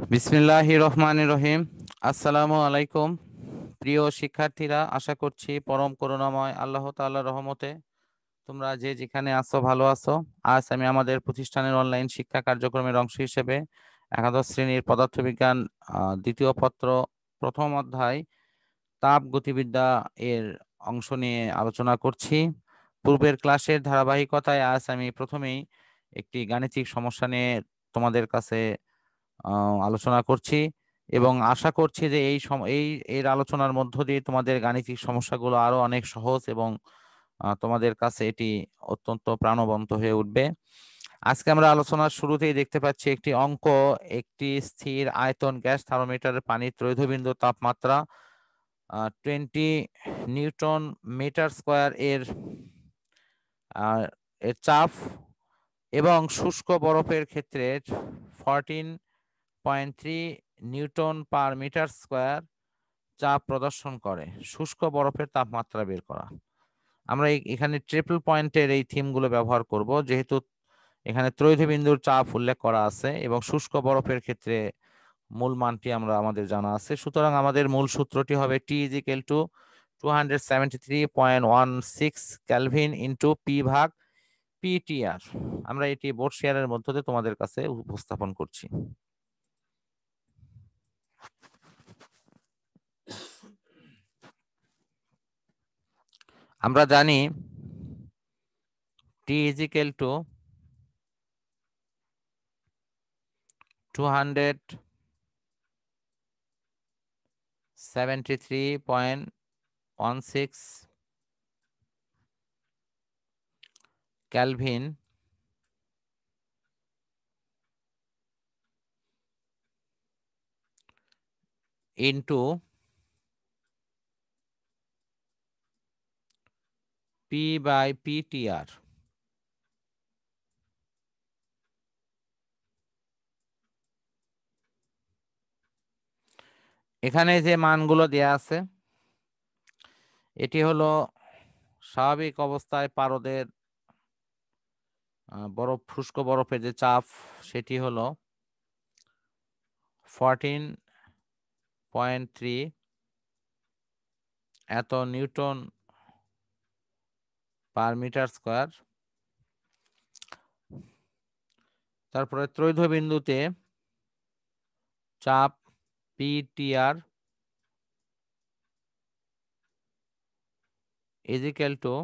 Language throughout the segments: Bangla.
বিসমিল্লাহির রহমানির রহিম। আসসালামু আলাইকুম। প্রিয় শিক্ষার্থীরা, আশা করছি পরম করুণাময় আল্লাহ তাআলার রহমতে তোমরা যে যেখানে আছো ভালো আছো। আজ আমি আমাদের প্রতিষ্ঠানের অনলাইন শিক্ষা কার্যক্রমের অংশ হিসেবে একাদশ শ্রেণীর পদার্থবিজ্ঞান দ্বিতীয় পত্র প্রথম অধ্যায় তাপ গতিবিদ্যা এর অংশ নিয়ে আলোচনা করছি। পূর্বের ক্লাসের ধারাবাহিকতায় আজ আমি প্রথমেই একটি গাণিতিক সমস্যা নিয়ে তোমাদের কাছে আলোচনা করছি এবং আশা করছি যে এর আলোচনার মধ্য দিয়ে তোমাদের গাণিতিক সমস্যাগুলো আরো অনেক সহজ এবং তোমাদের কাছে এটি অত্যন্ত প্রাণবন্ত হয়ে উঠবে। আজকে আমরা আলোচনার শুরুতেই দেখতে পাচ্ছি একটি অঙ্ক। একটি স্থির আয়তন গ্যাস থার্মোমিটারের পানির ত্রৈধবিন্দু তাপমাত্রা 20 নিউটন মিটার স্কোয়ার আহ, এর চাপ এবং শুষ্ক বরফের ক্ষেত্রে 14.3 নিউটন পার মিটার স্কোয়ার চাপ প্রদর্শন করে। শুষ্ক বরফের তাপমাত্রা বের করা। আমরা এখানে ট্রিপল পয়েন্টের এই থিমগুলো ব্যবহার করব, যেহেতু এখানে ত্রৈধবিন্দুর চাপ উল্লেখ করা আছে এবং শুষ্ক বরফের ক্ষেত্রে মূল মানটি আমাদের জানা আছে। সুতরাং আমাদের মূল সূত্রটি হবে T is equal to 273.16 kelvin into P ভাগ পিটিআর। আমরা এটি বোর্ড শেয়ারের মধ্য দিয়ে তোমাদের কাছে উপস্থাপন করছি। আমরা জানি T is equal to 273.16 kelvin into P by PTR. এখানে যে মানগুলো দেয়া আছে এটি হলো স্বাভাবিক অবস্থায় পারদের বরফ শুষ্ক বরফের যে চাপ সেটি হলো 14.3 এত নিউটন পার মিটার স্কোয়ার। তারপরে ত্রৈধবিন্দুতে চাপ PTR is equal to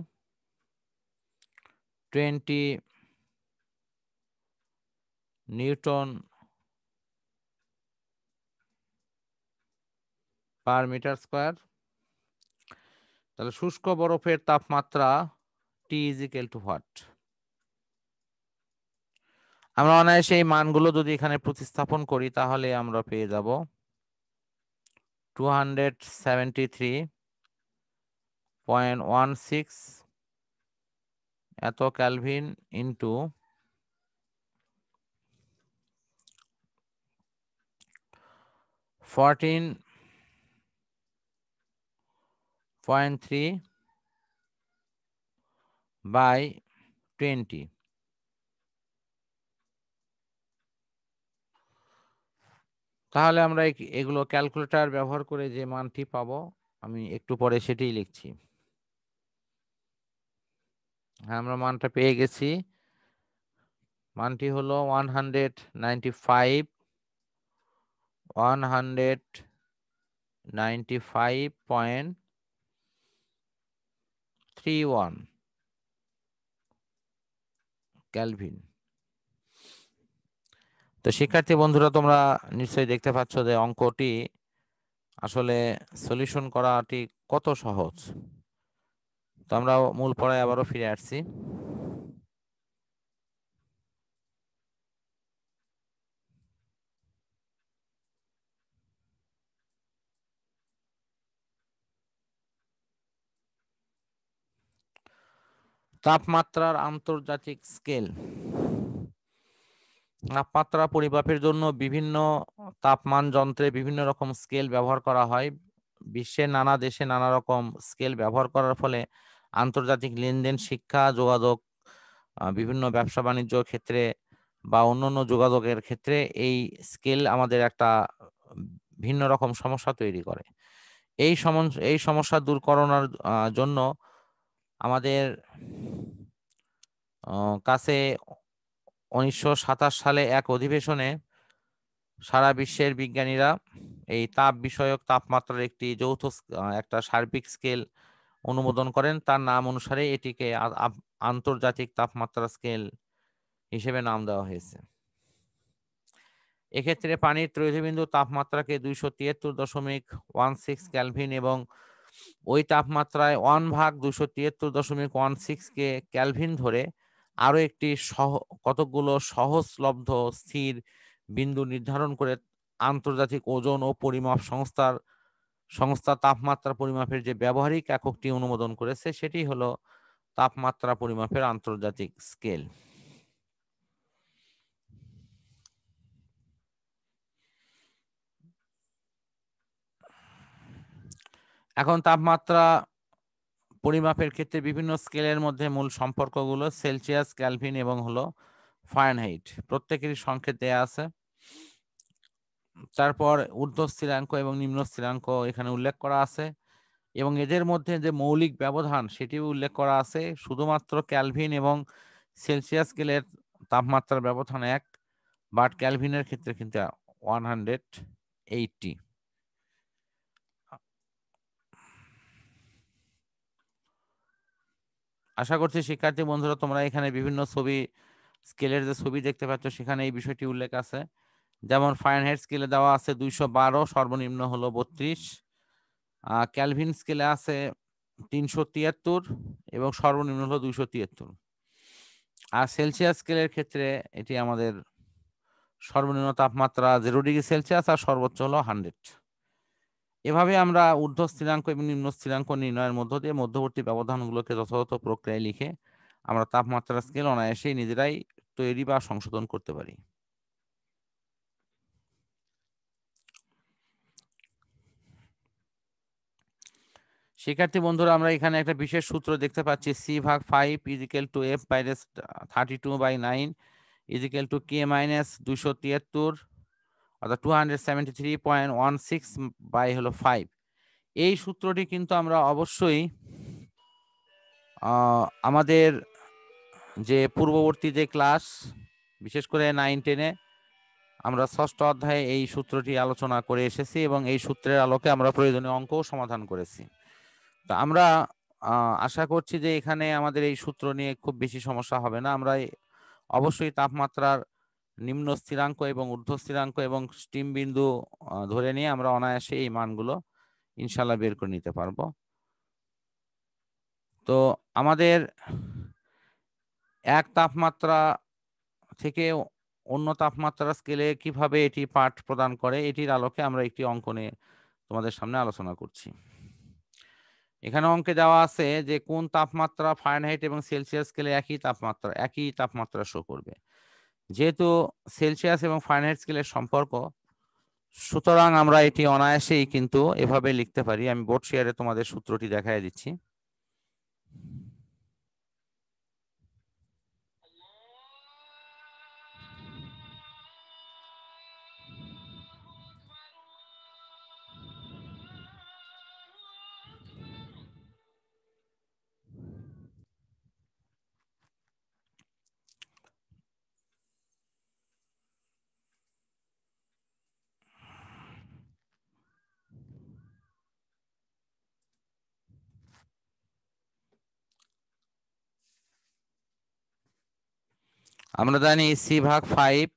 20 newton per metre square. তাহলে শুষ্ক বরফের তাপমাত্রা T is equal to what? আমরা অনায়াসে এই মানগুলো যদি এখানে প্রতিস্থাপন করি তাহলে আমরা পেয়ে যাব 273.16 এত কেলভিন ইন্টু 14.3 বাই 20। তাহলে আমরা এগুলো ক্যালকুলেটর ব্যবহার করে যে মানটি পাবো আমি একটু পরে সেটাই লিখছি। হ্যাঁ, আমরা মানটা পেয়ে গেছি। মানটি হলো 195.31 কেলভিন। তো শিক্ষার্থী বন্ধুরা, তোমরা নিশ্চয়ই দেখতে পাচ্ছ যে অঙ্কটি আসলে সলিউশন করাটি কত সহজ। তো আমরা মূল পড়ায় আবারও ফিরে আসছি। তাপমাত্রার আন্তর্জাতিক স্কেল। তাপমাত্রা পরিমাপের জন্য বিভিন্ন তাপমান যন্ত্রে বিভিন্ন রকম স্কেল ব্যবহার করা হয়। বিশ্বের নানা দেশে নানা রকম স্কেল ব্যবহার করার ফলে আন্তর্জাতিক লেনদেন, শিক্ষা, যোগাযোগ, বিভিন্ন ব্যবসা বাণিজ্য ক্ষেত্রে বা অন্যান্য যোগাযোগের ক্ষেত্রে এই স্কেল আমাদের একটা ভিন্ন রকম সমস্যা তৈরি করে। এই সমস্যা দূর করানোর জন্য আমাদের কাছে 1927 সালে এক অধিবেশনে সারা বিশ্বের বিজ্ঞানীরা এই তাপ বিষয়ক তাপমাত্রার একটি যৌথ একটা সার্বিক স্কেল অনুমোদন করেন। তার নাম অনুসারে এটিকে আন্তর্জাতিক তাপমাত্রা স্কেল হিসেবে নাম দেওয়া হয়েছে। এক্ষেত্রে পানির ত্রয়োবিন্দু তাপমাত্রাকে 273.16 ক্যালভিন এবং ওই তাপমাত্রায় 1/273.16 কে ক্যালভিন ধরে আরো একটি কতকগুলো সহজলব্ধ স্থির বিন্দু নির্ধারণ করে আন্তর্জাতিক ওজন ও পরিমাপ সংস্থা তাপমাত্রা পরিমাপের যে ব্যবহারিক এককটি অনুমোদন করেছে সেটি হলো তাপমাত্রা পরিমাপের আন্তর্জাতিক স্কেল। এখন তাপমাত্রা পরিমাপের ক্ষেত্রে বিভিন্ন স্কেলের মধ্যে মূল সম্পর্কগুলো সেলসিয়াস, ক্যালভিন এবং হলো ফারেনহাইট, প্রত্যেকেরই সংকেত দেয়া আছে। তারপর ঊর্ধ্ব স্থিরাঙ্ক এবং নিম্ন স্থিরাঙ্ক এখানে উল্লেখ করা আছে এবং এদের মধ্যে যে মৌলিক ব্যবধান সেটিও উল্লেখ করা আছে। শুধুমাত্র ক্যালভিন এবং সেলসিয়াস স্কেলের তাপমাত্রার ব্যবধান 1, বাট ক্যালভিনের ক্ষেত্রে কিন্তু 180। আশা করছি শিক্ষার্থী বন্ধুরা তোমরা এখানে বিভিন্ন স্কেলের যে ছবি দেখতে পাচ্ছ সেখানে এই বিষয়টি উল্লেখ আছে। যেমন ফারেনহাইট স্কেলে দেওয়া আছে 212, সর্বনিম্ন হলো 32। ক্যালভিন স্কেলে আছে 373 এবং সর্বনিম্ন হলো 273। আর সেলসিয়াস স্কেলের ক্ষেত্রে এটি আমাদের সর্বনিম্ন তাপমাত্রা 0°C আর সর্বোচ্চ হলো 100। এভাবে আমরা ঊর্ধ্ব স্থিরাঙ্ক এবং নিম্ন স্থিরাঙ্ক নির্ণয়ের মধ্য দিয়ে মধ্যবর্তী ব্যবধানগুলোকে যথাযথ প্রক্রিয়ায় লিখে আমরা তাপমাত্রা স্কেল অনায়াসেই নিজেরাই তৈরি বা সংশোধন করতে পারি। শিক্ষার্থী বন্ধুরা আমরা এখানে একটা বিশেষ সূত্র দেখতে পাচ্ছি, C/5 = F/32/9 = K - 273 অর্থাৎ 273.16/5। এই সূত্রটি কিন্তু আমরা অবশ্যই আমাদের যে পূর্ববর্তী যে ক্লাস, বিশেষ করে 9-10-এ আমরা ষষ্ঠ অধ্যায়ে এই সূত্রটি আলোচনা করে এসেছি এবং এই সূত্রের আলোকে আমরা প্রয়োজনীয় অঙ্কও সমাধান করেছি। তো আমরা আশা করছি যে এখানে আমাদের এই সূত্র নিয়ে খুব বেশি সমস্যা হবে না। আমরা অবশ্যই তাপমাত্রার নিম্ন স্থিরাঙ্ক এবং ঊর্ধ্ব স্থিরাঙ্ক এবং স্টিম বিন্দু ধরে নিয়ে আমরা অনায়াসে এই মানগুলো ইনশাল্লাহ বের করে নিতে পারবো। তো আমাদের এক তাপমাত্রা থেকে অন্য তাপমাত্রা স্কেলে কিভাবে এটি পাঠ প্রদান করে এটির আলোকে আমরা একটি অঙ্ক নিয়ে তোমাদের সামনে আলোচনা করছি। এখানে অঙ্কে দেওয়া আছে যে কোন তাপমাত্রা ফারেনহাইট এবং সেলসিয়াস স্কেলে একই তাপমাত্রা শো করবে। যেহেতু সেলসিয়াস এবং ফারেনহাইট স্কেলের সম্পর্ক, সুতরাং আমরা এটি অনায়াসেই কিন্তু এভাবে লিখতে পারি। আমি বোর্ড শেয়ারে তোমাদের সূত্রটি দেখাই দিচ্ছি। আমরা জানি C/5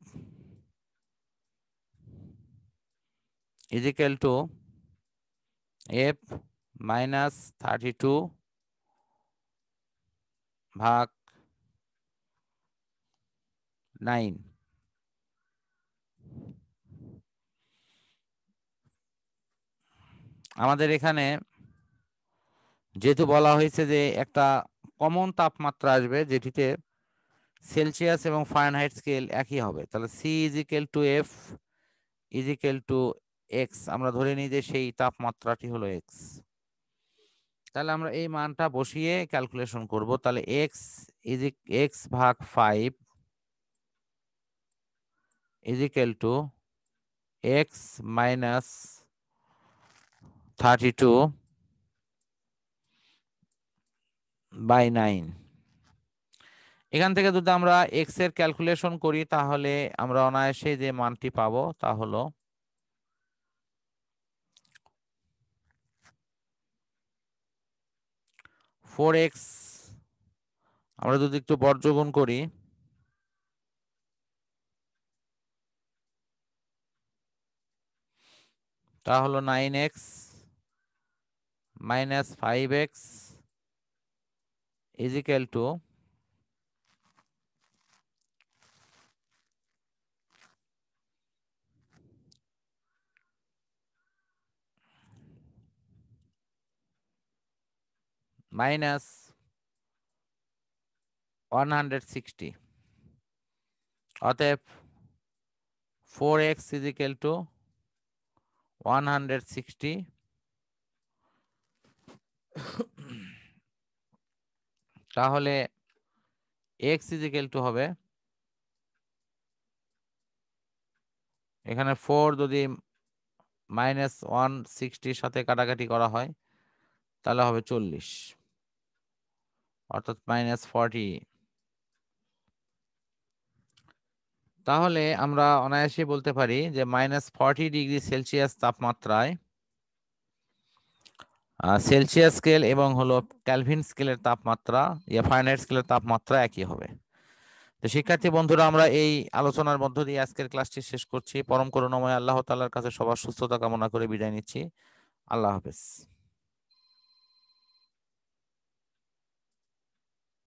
= F-32/9। আমাদের এখানে যেহেতু বলা হয়েছে যে একটা কমন তাপমাত্রা আসবে যেটিতে সেলসিয়াস এবং ফারেনহাইট স্কেল একই হবে, তাহলে C = F = X, আমরা ধরে নিই যে সেই তাপমাত্রাটি হলো X। তাহলে আমরা এই মানটা বসিয়ে ক্যালকুলেশন করব। তাহলে X/5 is equal two x minus 32/9। এখান থেকে যদি আমরা এক্স এর ক্যালকুলেশন করি তাহলে আমরা অনায়াসে যে মানটি পাবো তা হলো 4x। আমরা যদি একটু বর্গগুণ করি তা হলো 9x minus 5x is equal two minus 160। অতএব 4x ইজ ইকুয়াল টু 160। তাহলে x ইজ ইকুয়াল টু হবে, এখানে 4 যদি মাইনাস 160 সাথে কাটাকাটি করা হয় তাহলে হবে 40, অর্থাৎ -40। তাহলে আমরা অনায়াসে বলতে পারি যে -40°C তাপমাত্রায় সেলসিয়াস স্কেল এবং হলো ক্যালভিন স্কেলের তাপমাত্রা ফারেনহাইট স্কেলের তাপমাত্রা একই হবে। তো শিক্ষার্থী বন্ধুরা, আমরা এই আলোচনার মধ্য দিয়ে আজকের ক্লাসটি শেষ করছি। পরম করুণাময় আল্লাহ তাআলার কাছে সবার সুস্থতা কামনা করে বিদায় নিচ্ছি। আল্লাহ হাফেজ।